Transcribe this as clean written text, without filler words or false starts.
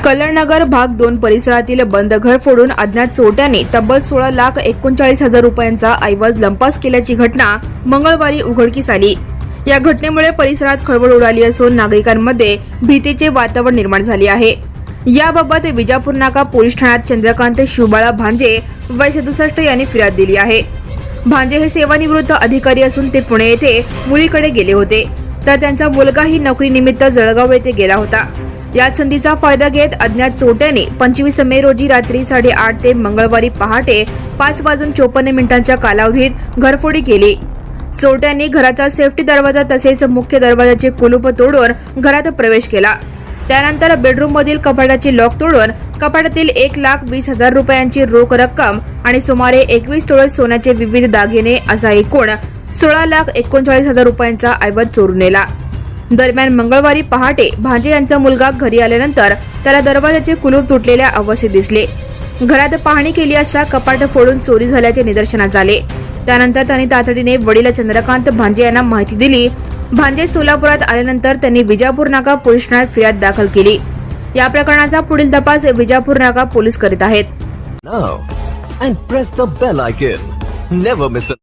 कल्याणनगर भाग 2 परिसरातील बंद घर फोडून अज्ञात चोरट्यांनी तब्बल 16,39,000 रुपयांचा ऐवज लंपास केल्याची घटना मंगळवारी उघडकीस आली। या घटनेमुळे परिसरात खळबळ उडाली असून नागरिकांमध्ये भीतीचे वातावरण निर्माण झाले आहे। याबाबत विजापूर नाका पोलीस ठाण्यात चंद्रकांत शिवबाळा भांजे वय 67 यांनी फिर्याद दिली आहे। भांजे हे सेवानिवृत्त अधिकारी असून ते पुणे येथे मुलीकडे गेले होते, तर त्यांचा मुलगाही नोकरीनिमित्त जळगाव येथे गेला होता। या संधीचा फायदा घेत अज्ञात चोरट्यांनी 25 मे रोजी रात्री 8:30 ते मंगळवारी पहाटे 5:54 कालावधीत घरफोडी केली। चोरट्यांनी घराचा सेफ्टी दरवाजा तसेच मुख्य दरवाजाचे कुलूप तोडून घरात प्रवेश केला। त्यानंतर बेडरूम मधील कपाटाचे लॉक तोडून कपाटातील 1,20,000 रुपयांची रोख रक्कम आणि सुमारे 21 तोळे सोन्याचे विविध दागिने असा एकूण 16,39,000 रुपयांचा ऐवज चोरून नेला। दरम्यान मंगळवारी पहाटे भांजे यांचा मुलगा घरी आल्यानंतर त्याला दरवाजाचे कुलूप तुटलेल्या अवस्थेत दिसले। घरात पाहणी केली असता कपाट फोडून चोरी झाल्याचे निदर्शनास आले। त्यानंतर त्यांनी तातडीने वडील चंद्रकांत भांजे यांना माहिती दिली। भांजे सोलापुरात आल्यानंतर त्यांनी विजापूर नाका पोलीस ठाण्यात फिर्याद दाखल केली। या प्रकरणाचा पुढील तपास विजापूर नाका पोलीस करीत आहेत। Now and press the bell icon. Never miss a